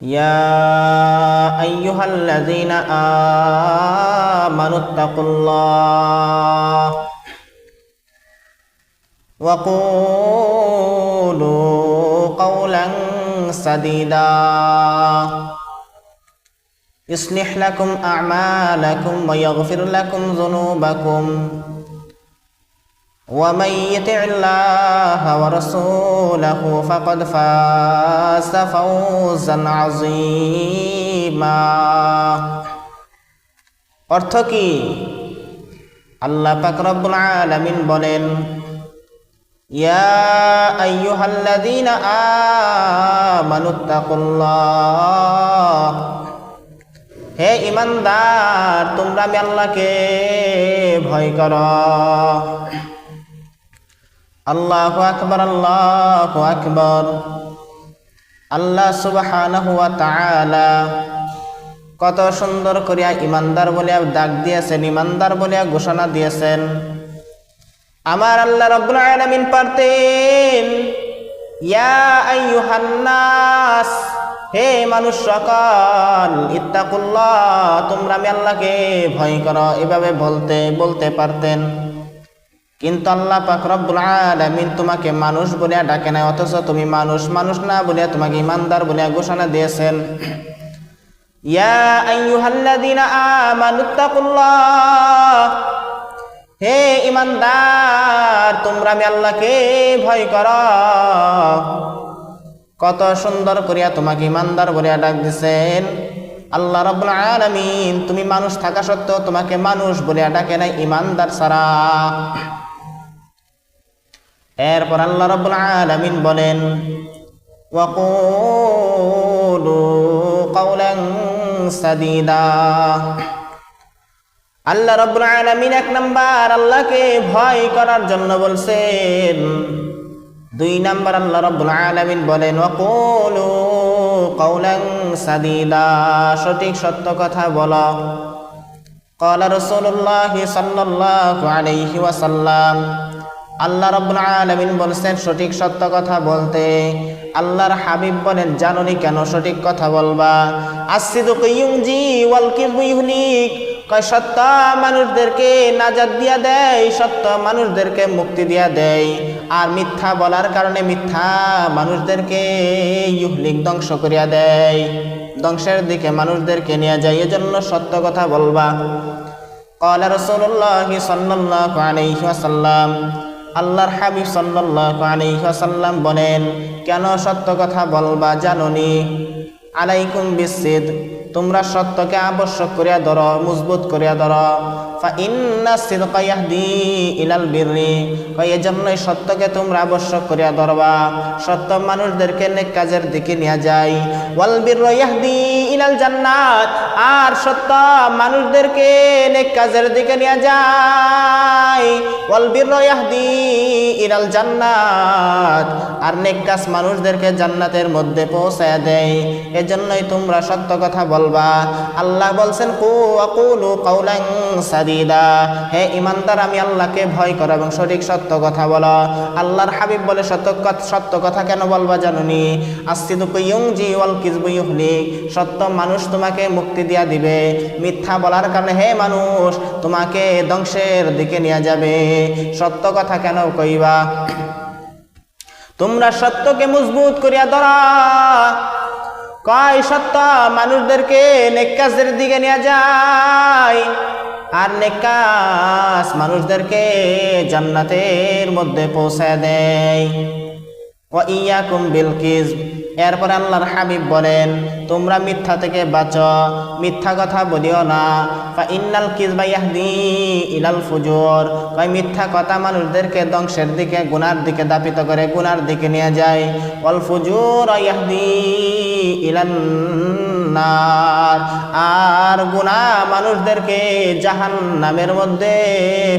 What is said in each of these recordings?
يا أيها الذين آمنوا اتقوا الله وقولوا قولا سديدا يصلح لكم أعمالكم ويغفر لكم ذنوبكم ومن يطع الله ورسوله فقد فاز فوزا عظيما। অর্থ কি? আল্লাহ পাক রব্বুল আলামিন বলেন, ইয়া আইয়ুহাল্লাযীনা আমানুত্তাকুল্লাহ, হে ঈমানদার তোমরা আমি আল্লাহকে ভয় করো। আল্লাহু আকবার, আল্লাহু আকবার। আল্লাহ সুবহানাহু ওয়া তাআলা কত সুন্দর করিয়া ঈমানদার বলিয়া ডাক দিয়েছেন, ঈমানদার বলিয়া ঘোষণা দিয়েছেন। আমার আল্লাহ রাব্বুল আলামিন পারতেন ইয়া আইয়ুহান নাস, হে মানুষ সকল, ইত্তাকুল্লাহ তোমরা আমি আল্লাহকে ভয় করো, এভাবে বলতে পারতেন। কিন্তু আল্লাহ পাক রব্বুল আলামিন তোমাকে মানুষ বলিয়া ডাকে নাই, অথচ তুমি মানুষ না বলিয়া তোমাকে ঈমানদার বলিয়া ঘোষণা দিয়েছেন। ইয়া আইয়ুহাল্লাযীনা আমানুত্তাকুল্লাহ, হে ঈমানদার তোমরা আমি আল্লাহকে ভয় করো। কত সুন্দর করিয়া তোমাকে ঈমানদার বলিয়া ডাক দিয়েছেন আল্লাহ রাব্বুল আলামিন। তুমি মানুষ থাকা সত্ত্বেও তোমাকে মানুষ বলিয়া ডাকে নাই, ঈমানদার ছাড়া। এরপর আল্লাহ রাব্বুল আলামিন বলেন, ওয়াকুলু কাওলান সাদীদা। আল্লাহ রাব্বুল আলামিন এক নাম্বার আল্লাহকে ভয় করার জন্য বলছেন। দুই নাম্বার আল্লাহ রাব্বুল আলামিন বলেন, ওয়াকুলু কাওলান সাদীদা, সঠিক সত্য কথা বলো। ক্বালা রাসূলুল্লাহি সাল্লাল্লাহু আলাইহি ওয়াসাল্লাম, আল্লাহ রাব্বুল আলামিন বলেছেন সঠিক সত্য কথা বলতে। আল্লাহর হাবিব বলেন, জানোনি কেন সঠিক কথা বলবা? as-sidqu ইউনজি ওয়াল কিযবু ইহলিক, কয় সত্য মানুষদেরকে নাজাত দিয়া দেয়, সত্য মানুষদেরকে মুক্তি দিয়া দেয়, আর মিথ্যা বলার কারণে মিথ্যা মানুষদেরকে ইহলিক ধ্বংস করিয়া দেয়, ধ্বংসের দিকে মানুষদেরকে নিয়ে যায়। এজন্য সত্য কথা বলবা। ক্বালা রাসূলুল্লাহি সাল্লাল্লাহু আলাইহি ওয়াসাল্লাম, আল্লাহর হাবিব সাল্লাল্লাহু আলাইহি ওয়াসাল্লাম বলেন, কেন সত্য কথা বলবা জানোনি? আলাইকুম বিসসিদ, তোমরা সত্যকে আবশ্যক করিয়া ধরো, মজবুত করিয়া ধরো। ফা ইন্না সিদকা ইয়াহদি ইলাল বিররি, এজন্যই সত্যকে তোমরা আবশ্যক করিয়া ধরবা। সত্য মানুষদেরকে নেক কাজের দিকে নিয়ে যায়। ওয়াল বিররু ইয়াহদি ইলাল জান্নাত, আর সত্য মানুষদেরকে নেক কাজের দিকে নিয়ে যায়। ওয়াল বিররু ইয়াহদি ইলাল জান্নাত, আর নেক কাজ মানুষদেরকে জান্নাতের মধ্যে পৌঁছায় দেয়। এজন্যই তোমরা সত্য কথা বলবা। আল্লাহ বলছেন, কুলু কাওলান সাদীদা, হে ঈমানদার আমি আল্লাহকে ভয় করো এবং সঠিক সত্য কথা বলো। আল্লাহর হাবিব বলে সত্য কথা কেন বলবা জানোনি? as-sidqu ইউনজি ওয়াল কিযবু ইহলিক, সত্য মানুষ তোমাকে মুক্তি দিয়া দিবে, মিথ্যা বলার কারণে হে মানুষ তোমাকে ধ্বংসের দিকে নিয়ে যাবে। সত্য কথা কেন কইবা? তোমরা সত্যকে মজবুত করিয়া ধরা। কয় সত্য মানুষদেরকে নেক কাজের দিকে নিয়ে যায়, আর নেক কাজ মানুষদেরকে জান্নাতের মধ্যে পৌঁছায় দেয়। ওয়া ইয়াকুম বিল কিযব, এরপর আল্লাহর হাবিব বলেন, তোমরা মিথ্যা থেকে বাঁচো, মিথ্যা কথা বলিও না। ফা ইন্নাল কিযবা ইয়াহদি ইলাল ফুজুর, কয় মিথ্যা কথা মানুষদেরকে ধ্বংসের দিকে, গুনার দিকে দাপিত করে, গুনার দিকে নিয়ে যায়। ওয়াল ফুজুর ইয়াহদি ইলান নার, আর গুনাহ মানুষদেরকে জাহান্নামের মধ্যে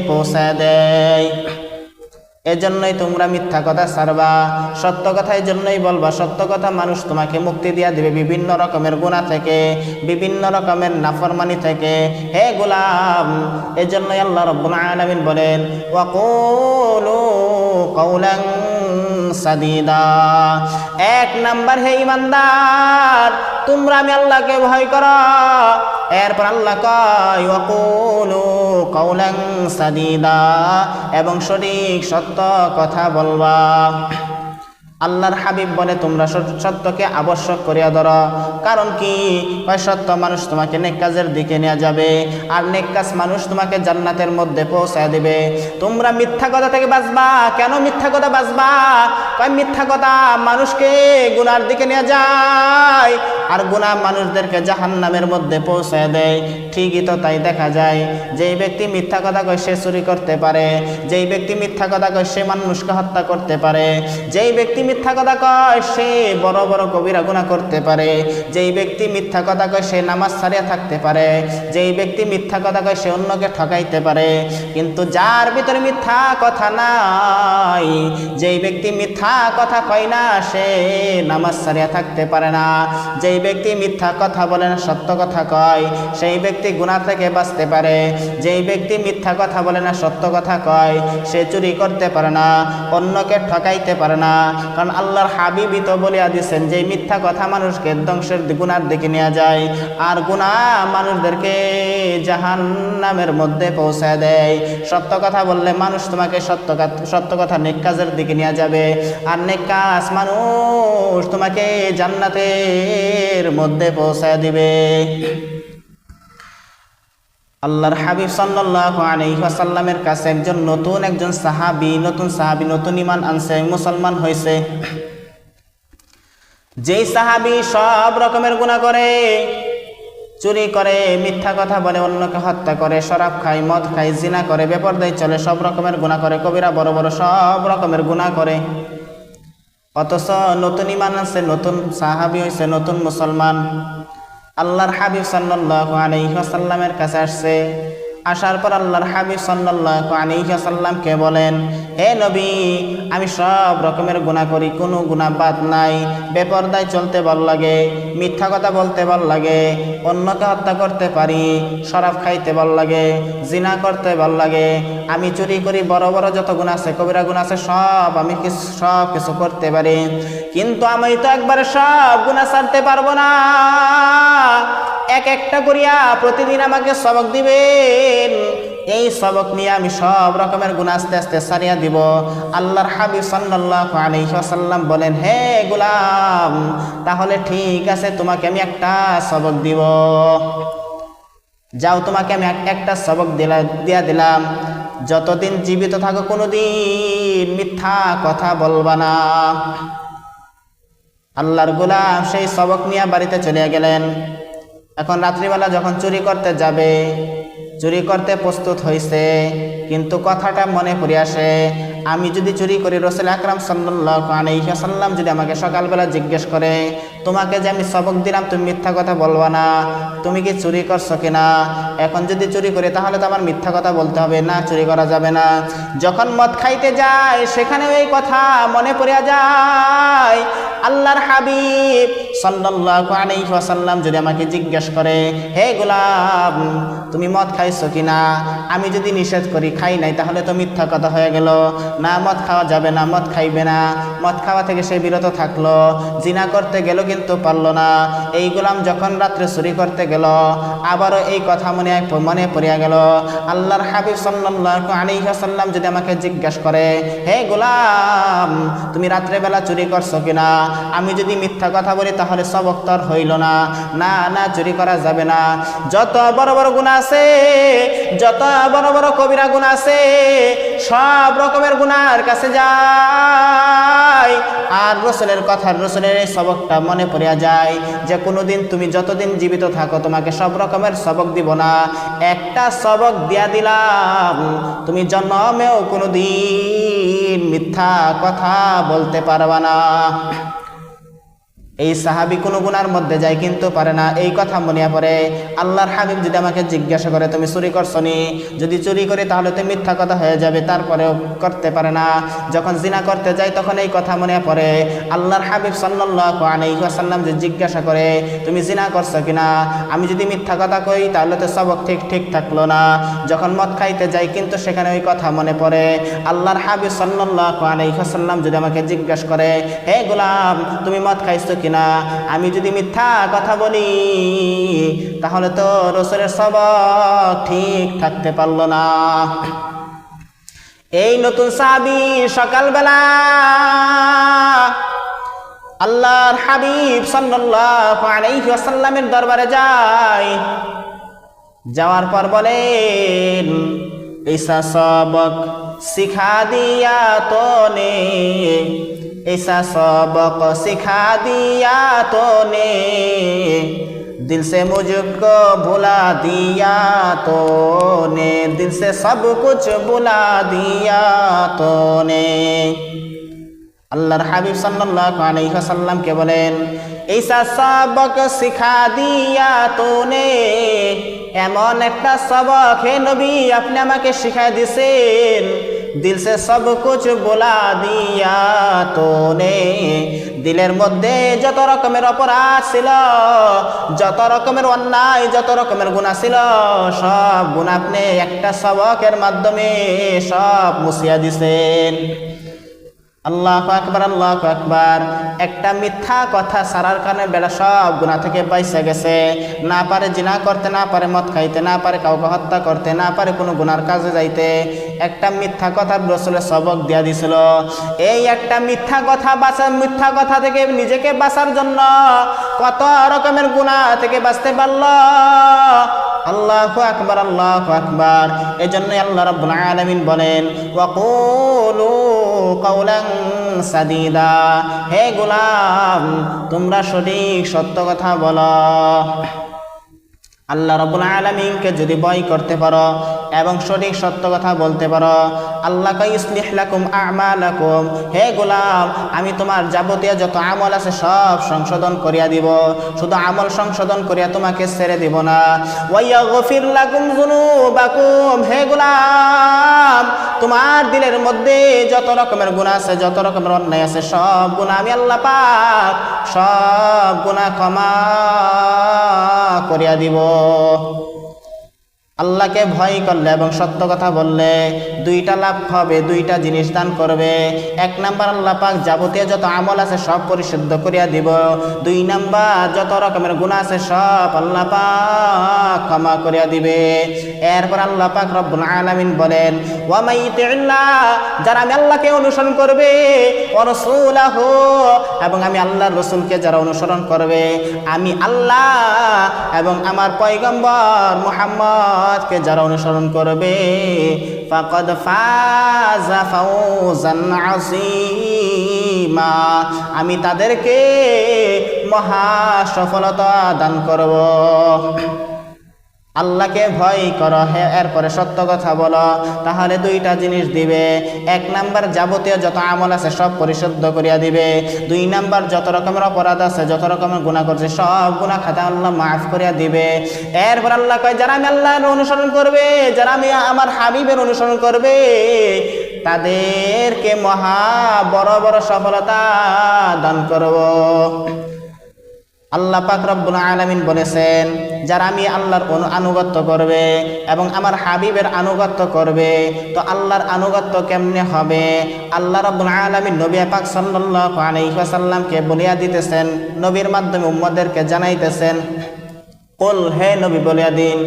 পৌঁছায় দেয়। এজন্যই তোমরা মিথ্যা কথা ছাড়বা, সত্য কথা এজন্যই বলবা। সত্য কথা মানুষ তোমাকে মুক্তি দিয়া দিবে বিভিন্ন রকমের গুনাহ থেকে, বিভিন্ন রকমের নাফরমানি থেকে। হে গোলাম, এজন্যই আল্লাহ রাব্বুল আলামিন বলেন, ওয়াকুলু কাওলান সাদিদা। এক নাম্বার, হে ঈমানদার, তোমরা আমি আল্লাহকে ভয় করো। এরপর আল্লাহ কয় ওয়াকুলু কাওলান সাদিদা, এবং সঠিক সত্য কথা বলবা। আল্লাহর হাবিব বলে তোমরা সত্যকে আবশ্যক করিয়া ধরো। কারণ কি? সত্য মানুষ তোমাকে নেক কাজের দিকে নিয়ে যাবে, আর নেক কাজ মানুষ তোমাকে জান্নাতের মধ্যে পৌঁছায় দিবে। তোমরা মিথ্যা কথা থেকে বাঁচবা। কেন মিথ্যা কথা বাঁচবা? মিথ্যা কথা মানুষকে গুনার দিকে নিয়ে যায়, আর গুনাহ মানুষদেরকে জাহান্নামের মধ্যে পৌঁছায় দেয়। ঠিকই তো তাই দেখা যায়, যেই ব্যক্তি মিথ্যা কথা কয় সে চুরি করতে পারে, যেই ব্যক্তি মিথ্যা কথা কয় সে মানুষকে হত্যা করতে পারে, যেই ব্যক্তি মিথ্যা কথা কয় সে বড় বড় কবিরা গুনাহ করতে পারে, যেই ব্যক্তি মিথ্যা কথা কয় সে নামাজ ছাড়িয়া থাকতে পারে, যেই ব্যক্তি মিথ্যা কথা কয় সে অন্যকে ঠকাইতে পারে। কিন্তু যার ভিতরে মিথ্যা কথা নাই, যেই ব্যক্তি মিথ্যা কথা কয় না সে নামাজ ছাড়িয়া থাকতে পারে না। যেই ব্যক্তি মিথ্যা কথা বলে না, সত্য কথা কয়, সেই ব্যক্তি গুনাহ থেকে বাঁচতে পারে। যেই ব্যক্তি মিথ্যা কথা বলে না, সত্য কথা কয়, সে চুরি করতে পারে না, অন্যকে ঠকাইতে পারে না। কারণ আল্লাহর হাবিবই তো বলিয়া দিয়েছেন যে মিথ্যা কথা মানুষকে ধ্বংসের গুনার দিকে নিয়ে যায়, আর গুনাহ মানুষদেরকে জাহান্নামের মধ্যে পৌঁছায় দেয়। সত্য কথা বললে মানুষ তোমাকে সত্য কথা নেক কাজের দিকে নিয়ে যাবে, আর নেক কাজ মানুষ তোমাকে জান্নাতের মধ্যে পৌঁছায় দিবে। আল্লাহর হাবিব সাল্লাল্লাহু আলাইহি ওয়াসাল্লামের কাছে একজন সাহাবী নতুন ঈমান আনছে, মুসলমান হয়েছে। যেই সাহাবী সব রকমের গুনাহ করে, চুরি করে, মিথ্যা কথা বলে, অন্যকে হত্যা করে, শরাব খায়, মদ খায়, জিনা করে, বেপরদায় চলে, সব রকমের গুনাহ করে, কবিরা বড় বড় সব রকমের গুনাহ করে, অথচ নতুন ঈমান আনছে, নতুন সাহাবী হয়েছে, নতুন মুসলমান। আল্লাহর হাবিব সাল্লাল্লাহু আলাইহি ওয়াসাল্লামের কাছে আসছে। আসার পর আল্লাহর হাবিব সাল্লাল্লাহু আলাইহি ওয়াসাল্লামকে বলেন, হে নবী, আমি সব রকমের গুনাহ করি, কোনো গুনাহ বাদ নাই। বেপরদায় চলতে ভালো লাগে, মিথ্যা কথা বলতে ভালো লাগে, অন্যকে হত্যা করতে পারি, শরাব খাইতে ভালো লাগে, জিনা করতে ভালো লাগে, আমি চুরি করি, বড় বড় যত গুনাহ আছে, কবিরা গুনাহ আছে, আমি সব কিছু করতে পারি। কিন্তু আমি তো একবারে সব গুনাহ ছাড়তে পারবো না। এক একটা করিয়া প্রতিদিন আমাকে সবক দিবেন, এই সবক নিয়ে আমি সব রকমের গুনাহ আস্তে আস্তে ছাড়িয়া দিব। আল্লাহর হাবিব সাল্লাল্লাহু আলাইহি ওয়াসাল্লাম বলেন, হে গোলাম, তাহলে ঠিক আছে, তোমাকে আমি একটা সবক দিব। যাও, তোমাকে আমি একটা সবক দিয়া দিলাম, যতদিন জীবিত থাকো কোনোদিন মিথ্যা কথা বলবা না। আল্লাহর গোলাম সেই সবক নিয়ে বাড়িতে চলে গেলেন। এখন রাত্রিবেলা যখন চুরি করতে যাবে, চুরি করতে প্রস্তুত হয়েছে, কিন্তু কথাটা মনে পড়ে আসে, আমি যদি চুরি করি, রাসূল আকরাম সাল্লাল্লাহু আলাইহি ওয়াসাল্লাম যদি আমাকে সকালবেলা জিজ্ঞেস করে, তোমাকে যে আমি সবক দিলাম তুমি মিথ্যা কথা বলবা না, তুমি কি চুরি করছো কিনা? এখন যদি চুরি করি তাহলে তো আমার মিথ্যা কথা বলতে হবে না, চুরি করা যাবে না। যখন মদ খাইতে যায় সেখানেও এই কথা মনে পড়ে যায়। আল্লাহর হাবিব সাল্লাল্লাহু আলাইহি ওয়াসাল্লাম যদি আমাকে জিজ্ঞেস করে, হে গোলাম, তুমি মদ খাইছো কিনা? আমি যদি নিষেধ করি খাই নাই, তাহলে তো মিথ্যা কথা হয়ে গেল। না, মদ খাওয়া যাবে না, মদ খাইবে না, মদ খাওয়া থেকে সে বিরত থাকলো। জিনা করতে গেল কিন্তু পারলো না। এই গোলাম যখন রাত্রে চুরি করতে গেল, আবারও এই কথা মনে পড়িয়া গেল। আল্লাহর হাবিব সাল্লাল্লাহু আলাইহি ওয়াসাল্লাম যদি আমাকে জিজ্ঞেস করে, হে গোলাম, তুমি রাত্রেবেলা চুরি করছো কিনা? আমি যদি মিথ্যা কথা বলি তাহলে সবক তো আর হইল না। না না, চুরি করা যাবে না। যত বড় বড় গুনাহ আছে, যত বড় বড় কবিরা গুনাহ আছে, সব রকমের গুনার কাছে যায়। আর রসুলের এই সবকটা মনে পড়িয়া যায় যে কোনোদিন তুমি যতদিন জীবিত থাকো তোমাকে সব রকমের সবক দিব না, একটা সবক দিয়া দিলাম, তুমি জন্মেও কোনোদিন মিথ্যা কথা বলতে পারবা না। এই সাহাবী কোনো গুনার মধ্যে যায় কিন্তু পারে না। এই কথা মনে পড়ে, আল্লাহর হাবিব যদি আমাকে জিজ্ঞাসা করে তুমি চুরি করছো নি, যদি চুরি করি তাহলে তো মিথ্যা কথা হয়ে যাবে, তারপরেও করতে পারে না। যখন জিনা করতে যায় তখন এই কথা মনে পড়ে, আল্লাহর হাবিব সাল্লাল্লাহু আলাইহি ওয়াসাল্লাম যে জিজ্ঞাসা করে তুমি জিনা করছো কিনা, আমি যদি মিথ্যা কথা কই তাহলে তো সবক ঠিক থাকলো না। যখন মদ খাইতে যাই কিন্তু সেখানে ওই কথা মনে পড়ে, আল্লাহর হাবিব সাল্লাল্লাহু আলাইহি ওয়াসাল্লাম যদি আমাকে জিজ্ঞাসা করে হে গোলাম তুমি মদ খাইছো কিনা, আমি যদি মিথ্যা কথা বলি তাহলে তো রাসূলের সবক ঠিক থাকতে পারলো না। এই নতুন সাহাবী সকালবেলা আল্লাহর হাবিব সাল্লাল্লাহু আলাইহি ওয়াসাল্লামের দরবারে যায়, যাওয়ার পর বলেন ऐसा सबक सिखा दिया तूने, ऐसा सबक सिखा दिया तूने, दिल से मुझको भुला दिया तूने, दिल से सब कुछ भुला दिया तूने। আল্লাহর হাবিব সাল্লাল্লাহু আলাইহি ওয়াসাল্লাম কে বলেন ऐसा सबक सिखा दिया तूने, এমন একটা সবক হে নবী আপনি আমাকে শিখায় দিয়েছেন, দিল সে সব কুছ বলা দিয়া তোনে, দিলের মধ্যে যত রকমের অপরাধ ছিল, যত রকমের অন্যায়, যত রকমের গুনাহ ছিল, সব গুনাহ আপনি একটা সবকের মাধ্যমে সব মুছিয়া দিয়েছেন। আল্লাহু আকবার, আল্লাহু আকবার। একটা মিথ্যা কথা সারার কারণে বেড়া সব গুনাহ থেকে বাইসা গেছে। না পারে জিনা করতে, না পারে মদ খাইতে, না পারে কাউকে হত্যা করতে, না পারে কোনো গুনার কাজে যাইতে, একটা মিথ্যা কথা রাসূলের সবক দিয়া দিছিল। এই একটা মিথ্যা কথা থেকে নিজেকে বাঁচার জন্য কত রকমের গুনাহ থেকে বাঁচতে পারল। আল্লাহু আকবার, আল্লাহু আকবার। এজন্যই আল্লাহ রাব্বুল আলামিন বলেন ওয়াকুলু কাওলান সাদীদা, হে গোলাম তোমরা সঠিক সত্য কথা বলো। আল্লাহ রাব্বুল আলামিনকে যদি ভয় করতে পারো এবং সঠিক সত্য কথা বলতে পারো, আল্লাহ কয় ইসলিহ লাকুম আমালাকুম, হে গোলাম আমি তোমার যাবতীয় যত আমল আছে সব সংশোধন করিয়া দিব, শুধু আমল সংশোধন করিয়া তোমাকে ছেড়ে দিব না। ওয়া ইয়াগফির লাকুম যুনুবাকুম, হে গোলাম তোমার দিলের মধ্যে যত রকমের গুনাহ আছে, যত রকমের অন্যায় আছে, সব গুনাহ আমি আল্লাহ পাক সব গুনাহ ক্ষমা করিয়া দিব। আল্লাহকে ভয় করলে এবং সত্য কথা বললে দুইটা লাভ হবে, দুইটা জিনিস দান করবে। এক নাম্বার আল্লাহ পাক যাবতীয় যত আমল আছে সব পরিশুদ্ধ করিয়া দিব। দুই নাম্বার যত রকমের গুনাহ আছে সব আল্লাহ পাক ক্ষমা করিয়া দিবে। এরপর আল্লাহ পাক রব্বুল আলামিন বলেন ওয়া মাইতিল্লাহ, যারা আমি আল্লাহকে অনুসরণ করবে, ওয়া রাসূলাহু, এবং আমি আল্লাহর রাসূলকে যারা অনুসরণ করবে, আমি আল্লাহ এবং আমার পয়গম্বর মুহাম্মদকে যারা অনুসরণ করবে, ফাকাদ ফাযা ফাওজান আযীমা, আমি তাদেরকে মহা সফলতা দান করব। আল্লাহকে ভয় করো, হে এরপরে সত্য কথা বলো, তাহলে দুইটা জিনিস দিবে। এক নাম্বার যাবতীয় যত আমল আছে সব পরিশুদ্ধ করিয়া দিবে। দুই নাম্বার যত রকমের অপরাধ আছে, যত রকমের গুনাহ করছে সব গুনাহ খাতা আল্লাহ মাফ করিয়া দিবে। এরপর আল্লাহ কয় যারা আমি আল্লাহর অনুসরণ করবে, যারা আমি আমার হাবিবের অনুসরণ করবে, তাদেরকে মহা বড় বড় সফলতা দান করব। আল্লাহ পাক রব্বুল আলামিন বলেছেন যারা আমি আল্লাহর আনুগত্য করবে এবং আমার হাবিবের আনুগত্য করবে, তো আল্লাহর আনুগত্য কেমনে হবে? আল্লাহ রব্বুল আলামিন নবী পাক সাল্লাল্লাহু আলাইহি ওয়াসাল্লামকে বলিয়া দিতেছেন, নবীর মাধ্যমে উম্মতদেরকে জানাইতেছেন, কুল, হে নবী বলিয়া দিন,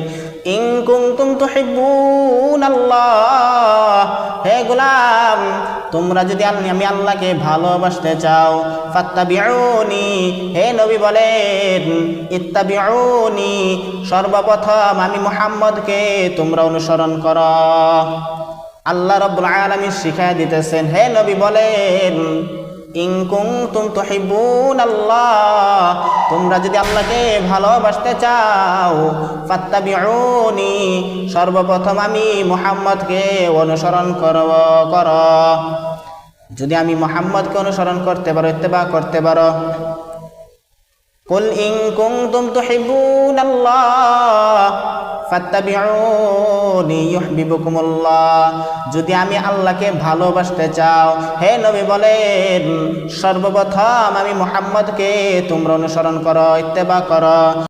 ইন কুনতুম তুহিব্বুনাল্লাহ, হে গোলাম তোমরা যদি আমি আল্লাহকে ভালোবাসতে চাও, ফাত্তাবিউনি, হে নবী বলেন ইত্তাবিউনি, সর্বপ্রথম আমি মুহাম্মদকে তোমরা অনুসরণ করো। আল্লাহ রাব্বুল আলামিন শিখায় দিতেছেন, হে নবী বলেন ইন কুনতুম তুহিব্বুনাল্লাহ, তোমরা যদি আল্লাহকে ভালোবাসতে চাও, ফাত্তাবিউনি, সর্বপ্রথম আমি মুহাম্মদকে অনুসরণ করো। যদি আমি মুহাম্মদকে অনুসরণ করতে পারো, ইত্তেবা করতে পারো, কুল ইন কুনতুম তুহিব্বুনাল্লাহ ফাত্তাবিউনি ইউহিব্বুকুমুল্লাহ। যদি আমি আল্লাহকে ভালোবাসতে চাও, হে নবী বলেন, সর্বপ্রথম আমি মুহাম্মদকে তোমরা অনুসরণ করো, ইত্তেবা করো।